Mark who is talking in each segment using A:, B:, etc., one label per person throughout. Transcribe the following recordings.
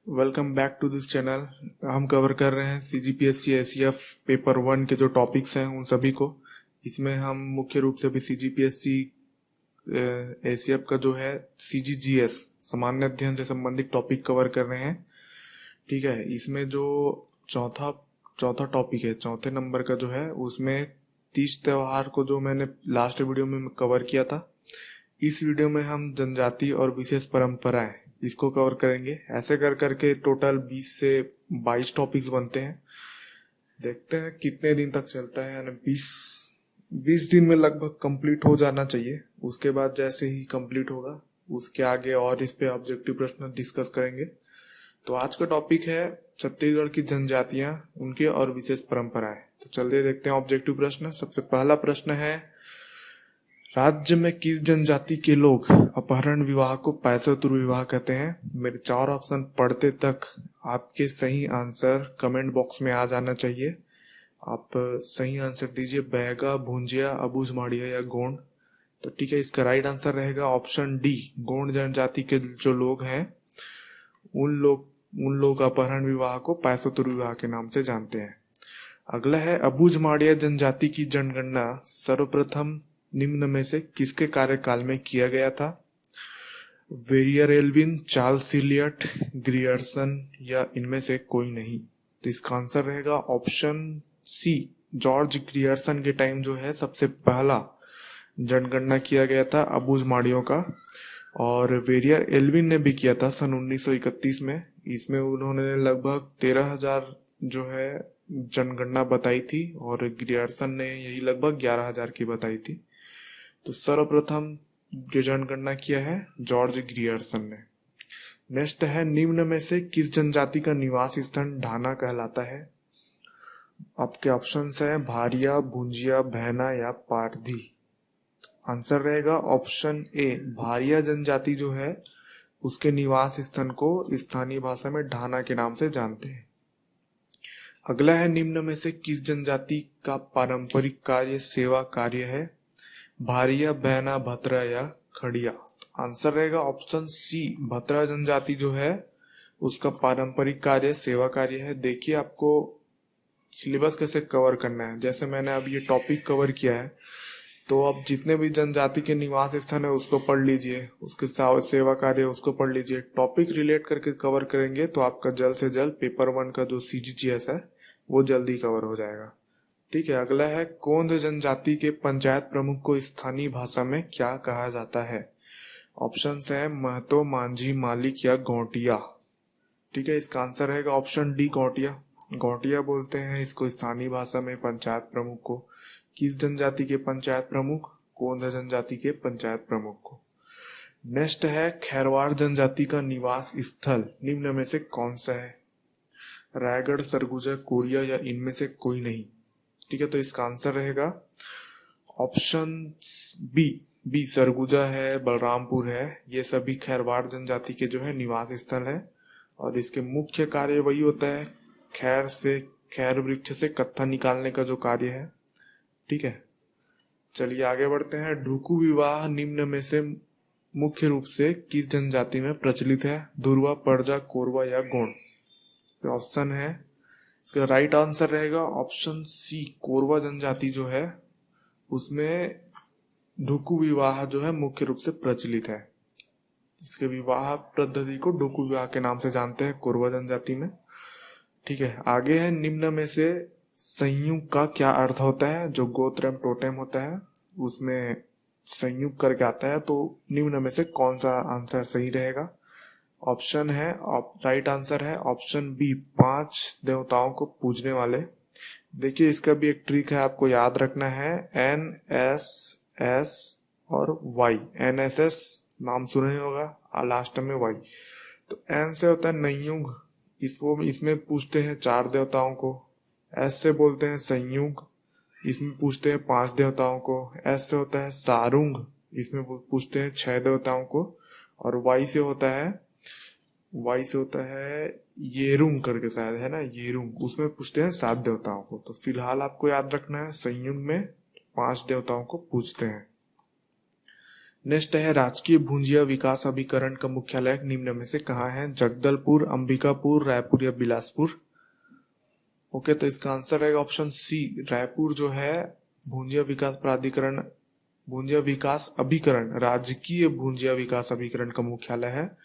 A: Welcome back to this channel. हम cover कर रहे हैं सीजीपीएससी एसीएफ पेपर 1 के जो टॉपिक्स हैं उन सभी को। इसमें हम मुख्य रूप से भी सीजीपीएससी एसीएफ का जो है सीजीजीएस सामान्य अध्ययन से संबंधित टॉपिक कवर कर रहे हैं। ठीक है, इसमें जो चौथा टॉपिक है, चौथे नंबर का जो है, उसमें तीज त्योहार को जो मैंने लास्ट वीडियो में कवर किया था, इस वीडियो में हम जनजाति और विशेष परंपराएं इसको कवर करेंगे। ऐसे कर करके टोटल 20 से 22 टॉपिक्स बनते हैं। देखते हैं कितने दिन तक चलता है, यानी 20 दिन में लगभग कंप्लीट हो जाना चाहिए। उसके बाद जैसे ही कंप्लीट होगा उसके आगे और इस पे ऑब्जेक्टिव प्रश्न डिस्कस करेंगे। तो आज का टॉपिक है छत्तीसगढ़ की जनजातियां, उनके और विशेष परंपराएं। तो चलिए देखते हैं ऑब्जेक्टिव प्रश्न। सबसे पहला प्रश्न है, राज्य में किस जनजाति के लोग अपहरण विवाह को पैसेतुर विवाह कहते हैं? मेरे 4 ऑप्शन पढ़ते तक आपके सही आंसर कमेंट बॉक्स में आ जाना चाहिए। आप सही आंसर दीजिए, बैगा, भुंजिया, अबूझमाड़िया या गोंड। तो ठीक है, इसका राइट आंसर रहेगा ऑप्शन डी। गोंड जनजाति के जो लोग हैं उन लोग अपहरण विवाह को पैसेतुर विवाह के नाम से जानते हैं। अगला है, अबूझमाड़िया जनजाति की जनगणना सर्वप्रथम निम्न में से किसके कार्यकाल में किया गया था? Verrier Elwin, Charles Elliot, Grierson या इनमें से कोई नहीं। तो इसका आंसर रहेगा ऑप्शन सी। जॉर्ज ग्रियर्सन के टाइम जो है सबसे पहला जनगणना किया गया था अबूझमाड़ियों का, और वेरियर एल्विन ने भी किया था सन 1931 में। इसमें उन्होंने लगभग 13,000 जो है जनगणना बताई थी और ग्रियर्सन ने यही लगभग 11,000 की बताई थी। तो सर्वप्रथम जो जनगणना किया है जॉर्ज ग्रियर्सन ने। नेक्स्ट है, निम्न में से किस जनजाति का निवास स्थान ढाना कहलाता है? आपके ऑप्शंस है भारिया, भुंजिया, भैना या पारधी। आंसर रहेगा ऑप्शन ए। भारिया जनजाति जो है उसके निवास स्थान को स्थानीय भाषा में ढाना के नाम से जानते हैं। अगला है, निम्न में से किस जनजाति का पारंपरिक कार्य सेवा कार्य है? भारिया, बैना, भतरा या खड़िया। आंसर रहेगा ऑप्शन सी। भतरा जनजाति जो है उसका पारंपरिक कार्य सेवा कार्य है। देखिए, आपको सिलेबस कैसे कवर करना है। जैसे मैंने अब ये टॉपिक कवर किया है, तो अब जितने भी जनजाति के निवास स्थान है उसको पढ़ लीजिए, उसके सेवा कार्य उसको पढ़ लीजिए। टॉपिक रिलेट करके कवर करेंगे तो आपका जल्द से जल्द पेपर 1 का जो सीजीजीएस है वो जल्दी कवर हो जाएगा। ठीक है, अगला है, कोंद जनजाति के पंचायत प्रमुख को स्थानीय भाषा में क्या कहा जाता है? ऑप्शंस है महतो, मांझी, मालिक या गौटिया। ठीक है, इसका आंसर रहेगा ऑप्शन डी, गौटिया। गौटिया बोलते हैं इसको स्थानीय भाषा में पंचायत प्रमुख को। किस जनजाति के पंचायत प्रमुख? कोंद जनजाति के पंचायत प्रमुख को। नेक्स्ट है, खैरवाड़ जनजाति का निवास स्थल निम्न में से कौन सा है? रायगढ़, सरगुजा, कोरिया या इनमें से कोई नहीं। ठीक है, तो इसका आंसर रहेगा ऑप्शन बी सरगुजा है, बलरामपुर है। ये सभी खैरवाड़ जनजाति के जो है निवास स्थल है और इसके मुख्य कार्य वही होता है खैर वृक्ष से कत्था निकालने का जो कार्य है। ठीक है, चलिए आगे बढ़ते हैं। ढुकू विवाह निम्न में से मुख्य रूप से किस जनजाति में प्रचलित है? धुरवा, परजा, कोरवा या गोंड। तो ऑप्शन है, इसका राइट आंसर रहेगा ऑप्शन सी। कोरवा जनजाति जो है उसमें ढुकू विवाह जो है मुख्य रूप से प्रचलित है। इसके विवाह पद्धति को ढुकू विवाह के नाम से जानते हैं कोरवा जनजाति में। ठीक है, आगे है, निम्न में से संयुग का क्या अर्थ होता है? जो गोत्र एवं टोटेम होता है उसमें संयुग करके आता है। तो निम्न में से कौन सा आंसर सही रहेगा? ऑप्शन है, राइट आंसर है ऑप्शन बी, 5 देवताओं को पूजने वाले। देखिए, इसका भी एक ट्रिक है, आपको याद रखना है NSS और Y। NSS नाम सुने होगा, लास्ट में Y। तो N से होता है नयुग, इसमें पूछते हैं 4 देवताओं को। S से बोलते हैं संयुग, इसमें पूछते हैं 5 देवताओं को। S से होता है सारुंग, इसमें पूछते हैं 6 देवताओं को। और Y से होता है येरुंग करके, शायद है ना, येरुंग, उसमें पूछते हैं 7 देवताओं को। तो फिलहाल आपको याद रखना है संयुग में 5 देवताओं को पूछते हैं। नेक्स्ट है राजकीय भुंजिया विकास अभिकरण का मुख्यालय निम्न में से कहाँ है? जगदलपुर, अंबिकापुर, रायपुर या बिलासपुर। ओके, तो इसका आंसर है ऑप्शन सी, रायपुर जो है भुंजिया विकास प्राधिकरण, भुंजिया विकास अभिकरण, राजकीय भुंजिया विकास अभिकरण का मुख्यालय है।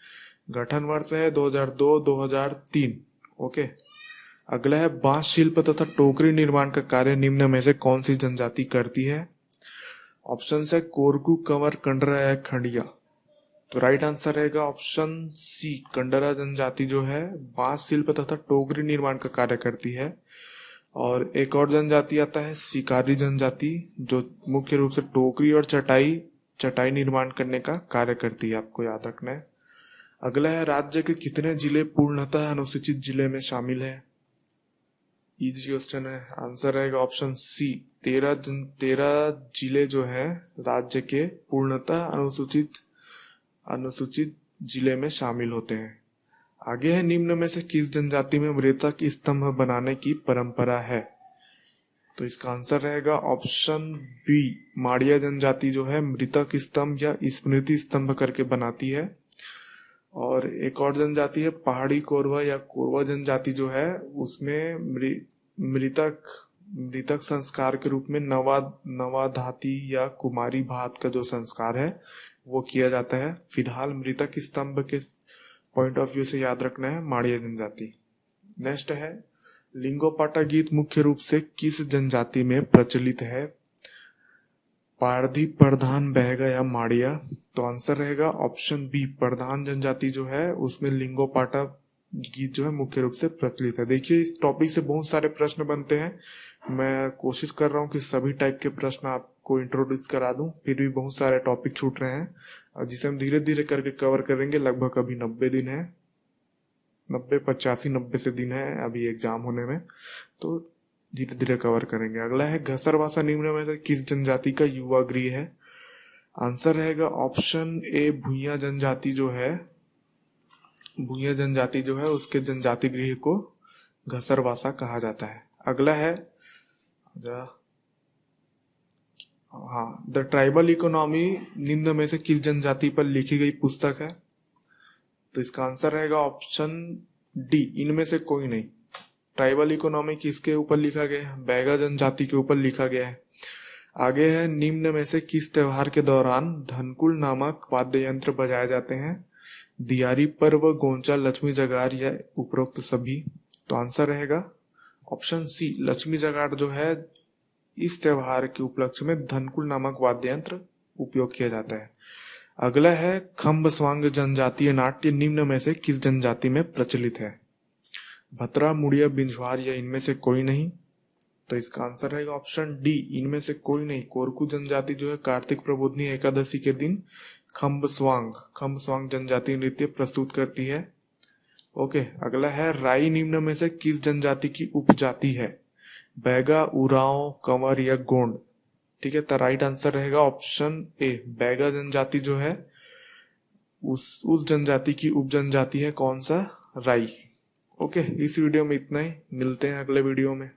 A: गठन वर्ष है 2002-2003। ओके, अगला है बांस शिल्प तथा टोकरी निर्माण का कार्य निम्न में से कौन सी जनजाति करती है? ऑप्शन है कोरकू, कंवर, कंडरा या खंडिया। तो राइट आंसर रहेगा ऑप्शन सी, कंडरा जनजाति जो है बांस शिल्प तथा टोकरी निर्माण का कार्य करती है। और एक और जनजाति आता है शिकारी जनजाति, जो मुख्य रूप से टोकरी और चटाई निर्माण करने का कार्य करती है, आपको याद रखना है। अगला है राज्य के कितने जिले पूर्णतः अनुसूचित जिले में शामिल है? इजी क्वेश्चन है, आंसर रहेगा ऑप्शन सी, 13 जिले जो है राज्य के पूर्णतः अनुसूचित जिले में शामिल होते हैं। आगे है निम्न में से किस जनजाति में मृतक स्तंभ बनाने की परंपरा है? तो इसका आंसर रहेगा ऑप्शन बी, माड़िया जनजाति जो है मृतक स्तंभ या स्मृति स्तंभ करके बनाती है। और एक और जनजाति है पहाड़ी कोरवा या कोरवा जनजाति जो है उसमें मृतक संस्कार के रूप में नवाधाती या कुमारी भात का जो संस्कार है वो किया जाता है। फिलहाल मृतक स्तंभ के पॉइंट ऑफ व्यू से याद रखना है माड़िया जनजाति। नेक्स्ट है लिंगोपाटा गीत मुख्य रूप से किस जनजाति में प्रचलित है? पारधी, प्रधान, बहगा या माड़िया। तो आंसर रहेगा ऑप्शन बी, प्रधान जनजाति जो है उसमें लिंगोपाटा गीत जो है मुख्य रूप से प्रचलित है। देखिए इस टॉपिक से बहुत सारे प्रश्न बनते हैं, मैं कोशिश कर रहा हूँ कि सभी टाइप के प्रश्न आपको इंट्रोड्यूस करा दूं, फिर भी बहुत सारे टॉपिक छूट रहे हैं और जिसे हम धीरे धीरे करके कवर करेंगे। लगभग अभी 90 दिन है, 90 से दिन है अभी एग्जाम होने में, तो धीरे धीरे कवर करेंगे। अगला है घसरवासा निम्न में से किस जनजाति का युवा गृह है? आंसर रहेगा ऑप्शन ए, भुइया जनजाति जो है उसके जनजाति गृह को घसरवासा कहा जाता है। अगला है द ट्राइबल इकोनॉमी निम्न में से किस जनजाति पर लिखी गई पुस्तक है? तो इसका आंसर रहेगा ऑप्शन डी, इनमें से कोई नहीं। ट्राइबल इकोनॉमी किसके ऊपर लिखा गया है? बैगा जनजाति के ऊपर लिखा गया है। आगे है निम्न में से किस त्योहार के दौरान धनकुल नामक वाद्य यंत्र बजाए जाते हैं? दियारी पर्व, गोंचा, लक्ष्मी जगार या उपरोक्त सभी। तो आंसर रहेगा ऑप्शन सी, लक्ष्मी जगार जो है इस त्योहार के उपलक्ष्य में धनकुल नामक वाद्य यंत्र उपयोग किया जाता है। अगला है खम्ब स्वांग जनजातीय नाट्य निम्न में से किस जनजाति में प्रचलित है? भतरा, मुड़िया, बिंझवार या इनमें से कोई नहीं। तो इसका आंसर रहेगा ऑप्शन डी, इनमें से कोई नहीं। कोरकू जनजाति जो है कार्तिक प्रबोधनी एकादशी के दिन खम्ब स्वांग जनजाति नृत्य प्रस्तुत करती है। ओके, अगला है राई निम्न में से किस जनजाति की उपजाति है? बैगा, उरांव, कंवर या गोंड। ठीक है, तो राइट आंसर रहेगा ऑप्शन ए, बैगा जनजाति जो है उस जनजाति की उपजनजाति है कौन सा? राई। ओके, इस वीडियो में इतना ही, मिलते हैं अगले वीडियो में।